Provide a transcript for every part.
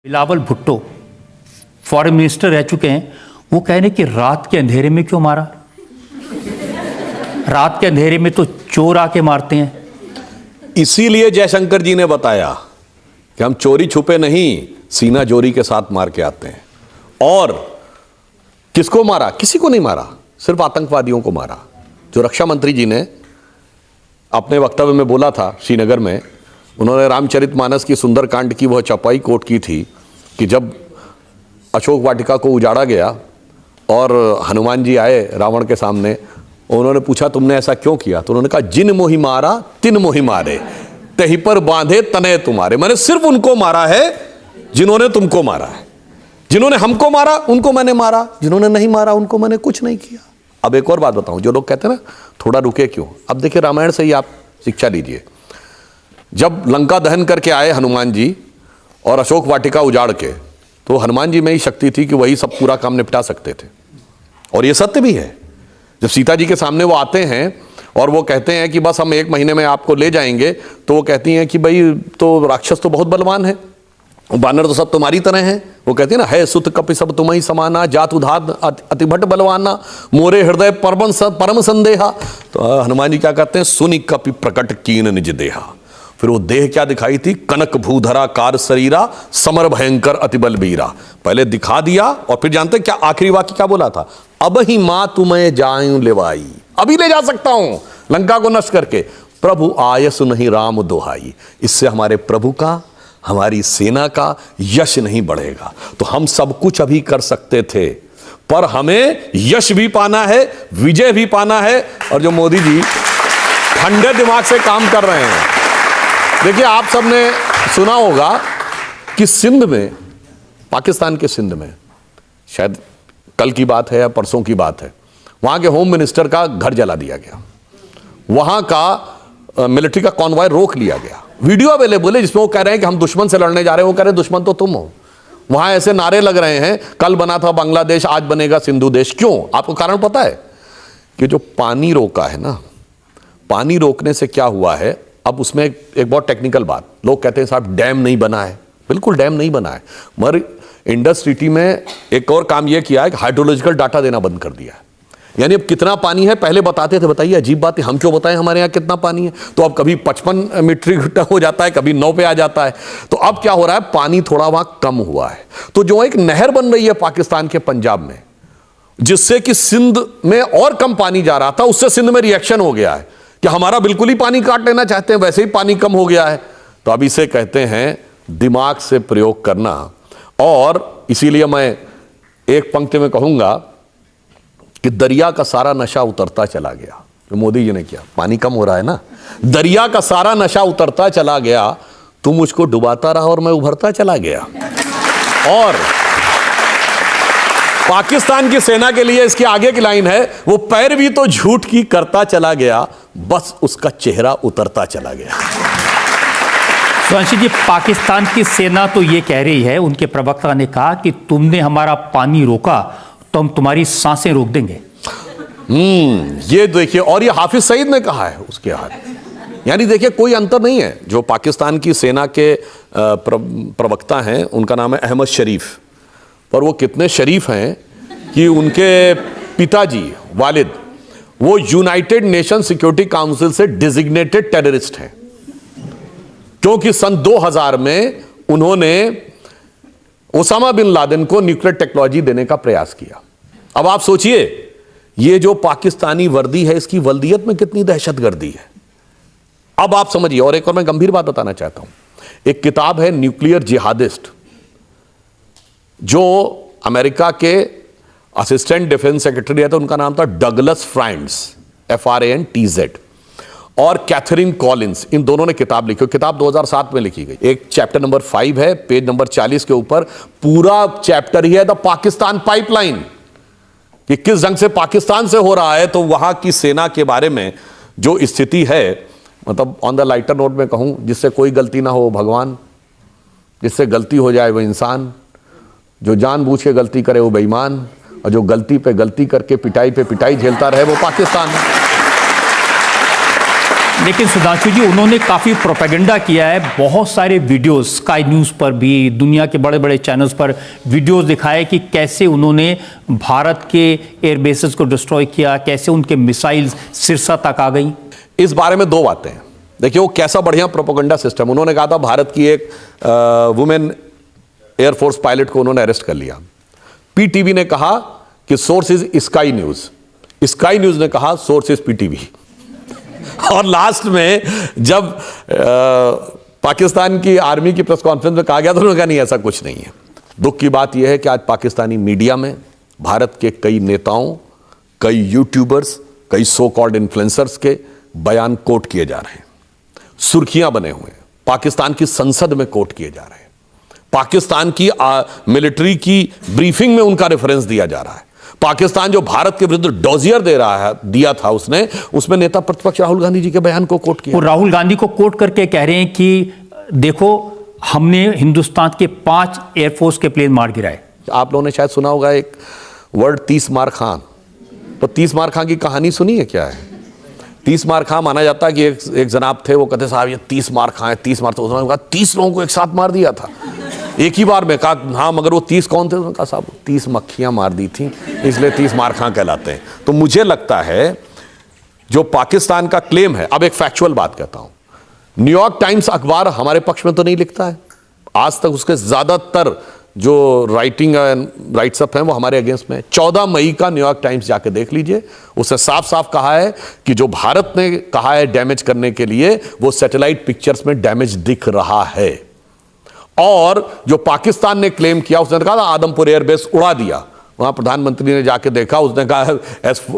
Bilawal Bhutto foreign minister रह चुके हैं। वो कह रहे कि रात के अंधेरे में क्यों मारा? रात के अंधेरे में तो चोर आके मारते हैं। इसीलिए जयशंकर जी ने बताया कि हम चोरी छुपे नहीं, सीना जोरी के साथ मार के आते हैं। और किसको मारा? किसी को नहीं मारा, सिर्फ आतंकवादियों को मारा। जो रक्षा मंत्री जी ने अपने वक्तव्य में बोला था श्रीनगर में, उन्होंने रामचरितमानस की सुंदरकांड की वह चौपाई कोट की थी कि जब अशोक वाटिका को उजाड़ा गया और हनुमान जी आए रावण के सामने, उन्होंने पूछा तुमने ऐसा क्यों किया? तो उन्होंने कहा जिन मोहि मारा तिन मोहि मारे, तही पर बांधे तने तुम्हारे। मैंने सिर्फ उनको मारा है जिन्होंने तुमको मारा है। जिन्होंने हमको मारा उनको मैंने मारा, जिन्होंने नहीं मारा उनको मैंने कुछ नहीं किया। अब एक और बात बताऊं, जो लोग कहते हैं ना थोड़ा रुके क्यों, अब देखिए रामायण से ही आप शिक्षा लीजिए। जब लंका दहन करके आए हनुमान जी और अशोक वाटिका उजाड़ के, तो हनुमान जी में ही शक्ति थी कि वही सब पूरा काम निपटा सकते थे। और ये सत्य भी है। जब सीता जी के सामने वो आते हैं और वो कहते हैं कि बस हम 1 महीने में आपको ले जाएंगे, तो वो कहती हैं कि भाई तो राक्षस तो बहुत बलवान है, बानर तो सब तुम्हारी तरह हैं। वो कहती है ना, है सुत कपि सब तुम्हें समाना, जात उधात अतिभट बलवाना, मोरे हृदय परम संदेहा। तो हनुमान जी क्या कहते हैं, सुनि कपि प्रकट कीन निज देहा। फिर वो देह क्या दिखाई थी, कनक भूधरा कार शरीरा, समर भयंकर अतिबल बीरा। पहले दिखा दिया और फिर जानते क्या आखिरी वाक्य क्या बोला था, अब ही मां तुम्हें जाऊं लेवाई, अभी ले जा सकता हूं लंका को नष्ट करके, प्रभु आयस नहीं राम दोहाई। इससे हमारे प्रभु का, हमारी सेना का यश नहीं बढ़ेगा। तो हम सब कुछ अभी कर सकते थे, पर हमें यश भी पाना है, विजय भी पाना है। और जो मोदी जी ठंडे दिमाग से काम कर रहे हैं, देखिए आप सबने सुना होगा कि सिंध में, पाकिस्तान के सिंध में, शायद कल की बात है या परसों की बात है, वहां के होम मिनिस्टर का घर जला दिया गया। वहां का मिलिट्री का कॉन्वॉय रोक लिया गया। वीडियो अवेलेबल है जिसमें वो कह रहे हैं कि हम दुश्मन से लड़ने जा रहे हैं। वो कह रहे हैं दुश्मन तो तुम हो। वहां ऐसे नारे लग रहे हैं, कल बना था बांग्लादेश आज बनेगा सिंधु देश। क्यों? आपको कारण पता है? कि जो पानी रोका है ना, पानी रोकने से क्या हुआ है, अब उसमें एक बहुत टेक्निकल बात, लोग कहते हैं साहब डैम नहीं बना है। बिल्कुल डैम नहीं बना है, मगर इंडस सिटी में एक और काम यह किया है कि हाइड्रोलॉजिकल डाटा देना बंद कर दिया है। यानी अब कितना पानी है पहले बताते थे, बताइए अजीब बात है, हम क्यों बताएं हमारे यहाँ कितना पानी है? तो अब कभी 55 मीट्रिक टन हो जाता है, कभी 9 पे आ जाता है। तो अब क्या हो रहा है, पानी थोड़ा वहां कम हुआ है। तो जो एक नहर बन रही है पाकिस्तान के पंजाब में, जिससे कि सिंध में और कम पानी जा रहा था, उससे सिंध में रिएक्शन हो गया है कि हमारा बिल्कुल ही पानी काट लेना चाहते हैं, वैसे ही पानी कम हो गया है। तो अब इसे कहते हैं दिमाग से प्रयोग करना। और इसीलिए मैं एक पंक्ति में कहूंगा कि दरिया का सारा नशा उतरता चला गया। तो मोदी जी ने किया, पानी कम हो रहा है ना, दरिया का सारा नशा उतरता चला गया, तू मुझको डुबाता रहा और मैं उभरता चला गया। और पाकिस्तान की सेना के लिए इसके आगे की लाइन है, वो पैर भी तो झूठ की करता चला गया, बस उसका चेहरा उतरता चला गया। सुधांशु जी, पाकिस्तान की सेना तो ये कह रही है, उनके प्रवक्ता ने कहा कि तुमने हमारा पानी रोका तो हम तुम्हारी सांसें रोक देंगे। ये देखिए, और ये हाफिज सईद ने कहा है उसके हाथ। यानी देखिए कोई अंतर नहीं है। जो पाकिस्तान की सेना के प्रवक्ता हैं, उनका नाम है अहमद शरीफ, पर वो कितने शरीफ हैं कि उनके पिताजी वालिद वो यूनाइटेड नेशन सिक्योरिटी काउंसिल से डिजिग्नेटेड टेररिस्ट हैं, क्योंकि सन 2000 में उन्होंने ओसामा बिन लादेन को न्यूक्लियर टेक्नोलॉजी देने का प्रयास किया। अब आप सोचिए, ये जो पाकिस्तानी वर्दी है, इसकी वल्दियत में कितनी दहशतगर्दी है। अब आप समझिए। और एक और मैं गंभीर बात बताना चाहता हूं, एक किताब है न्यूक्लियर जिहादिस्ट, जो अमेरिका के असिस्टेंट डिफेंस सेक्रेटरी है, तो उनका नाम था डगलस फ्रांट्स, FRANTZ, और कैथरीन कॉलिंस। इन दोनों ने किताब लिखी। किताब 2007 में लिखी गई। एक चैप्टर नंबर 5 है, पेज नंबर 40 के ऊपर पूरा चैप्टर ही है द पाकिस्तान पाइपलाइन, कि किस ढंग से पाकिस्तान से हो रहा है। तो वहां की सेना के बारे में जो स्थिति है, मतलब ऑन द लाइटर नोट में कहूं, जिससे कोई गलती ना हो भगवान, जिससे गलती हो जाए वो इंसान, जो जानबूझ के गलती करे वो बेईमान, और जो गलती पे गलती करके पिटाई पे पिटाई झेलता रहे वो पाकिस्तान है। लेकिन सुधांशु जी, उन्होंने काफी प्रोपेगेंडा किया है, बहुत सारे वीडियोस स्काई न्यूज पर भी, दुनिया के बड़े बड़े चैनल्स पर वीडियोस दिखाए कि कैसे उन्होंने भारत के एयरबेसेस को डिस्ट्रॉय किया, कैसे उनके मिसाइल्स सिरसा तक आ गई। इस बारे में दो बातें हैं। देखिए वो कैसा बढ़िया प्रोपेगेंडा सिस्टम। उन्होंने कहा था भारत की एक वुमेन एयरफोर्स पायलट को उन्होंने अरेस्ट कर लिया। पीटीवी ने कहा कि source is sky news, sky news ने कहा सोर्स इज पीटीवी। और लास्ट में जब पाकिस्तान की आर्मी की प्रेस कॉन्फ्रेंस में कहा गया तो उन्होंने कहा नहीं, ऐसा कुछ नहीं है। दुख की बात यह है कि आज पाकिस्तानी मीडिया में भारत के कई नेताओं, कई यूट्यूबर्स, कई सो कॉल्ड इन्फ्लुएंसर्स के बयान कोट किए जा रहे हैं, सुर्खियां बने हुए हैं, पाकिस्तान की संसद में कोट किए जा रहे हैं, पाकिस्तान की मिलिट्री की ब्रीफिंग में उनका रेफरेंस दिया जा रहा है। पाकिस्तान जो भारत के विरुद्ध डोजियर दिया था उसने, उसमें नेता प्रतिपक्ष राहुल गांधी जी के बयान को कोट किया। वो राहुल गांधी को कोट करके कह रहे हैं कि देखो हमने हिंदुस्तान के 5 एयरफोर्स के प्लेन मार गिराए। आप लोगों ने शायद सुना होगा एक वर्ड 30 मार खां। तो 30 मार खां की कहानी सुनी है क्या है? 30 मार खां माना जाता है कि एक जनाब थे, वो कहते साहब ये 30 मार खां है, 30 मार। तो उन्होंने कहा 30 लोगों को एक साथ मार दिया था एक ही बार में। कहा हाँ, मगर वो 30 कौन थे? उन्होंने कहा साहब 30 मक्खियां मार दी थी, इसलिए 30 मार खां कहलाते हैं। तो मुझे लगता है जो पाकिस्तान का क्लेम है, अब एक फैक्चुअल बात कहता हूं, न्यूयॉर्क टाइम्स अखबार हमारे पक्ष में तो नहीं लिखता है। आज तक उसके ज्यादातर जो राइट्स अप हैं वो हमारे अगेंस्ट में। 14 मई का न्यूयॉर्क टाइम्स जाके देख लीजिए, उसने साफ साफ कहा है कि जो भारत ने कहा है डैमेज करने के लिए, वो सैटेलाइट पिक्चर्स में डैमेज दिख रहा है। और जो पाकिस्तान ने क्लेम किया, उसने कहा आदमपुर एयरबेस उड़ा दिया। वहां प्रधानमंत्री ने जाके देखा, उसने कहा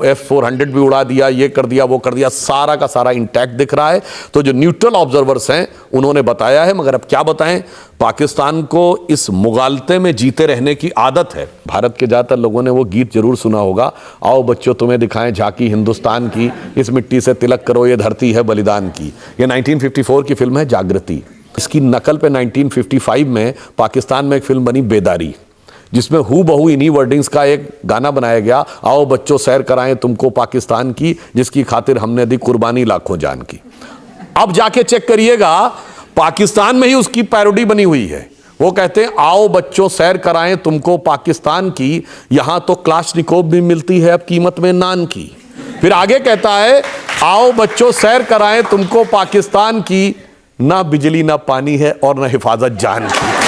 F-400 भी उड़ा दिया, ये कर दिया, वो कर दिया, सारा का सारा इंटैक्ट दिख रहा है। तो जो न्यूट्रल ऑब्जर्वर्स हैं उन्होंने बताया है, मगर अब क्या बताएं, पाकिस्तान को इस मुगालते में जीते रहने की आदत है। भारत के ज्यादातर लोगों ने वो गीत जरूर सुना होगा, आओ बच्चों तुम्हें दिखाएं झांकी हिंदुस्तान की, इस मिट्टी से तिलक करो ये धरती है बलिदान की। ये 1954 की फिल्म है जागृति। इसकी नकल पे 1955 में पाकिस्तान में एक फिल्म बनी बेदारी, जिसमें हू बहू इन्हीं वर्डिंग्स का एक गाना बनाया गया, आओ बच्चों सैर कराएं तुमको पाकिस्तान की, जिसकी खातिर हमने दी कुर्बानी लाखों जान की। अब जाके चेक करिएगा, पाकिस्तान में ही उसकी पैरोडी बनी हुई है। वो कहते हैं आओ बच्चों सैर कराएं तुमको पाकिस्तान की, यहां तो क्लाशनिकोव भी मिलती है अब कीमत में नान की। फिर आगे कहता है आओ बच्चों सैर कराएं तुमको पाकिस्तान की, ना बिजली ना पानी है और ना हिफाजत जान की।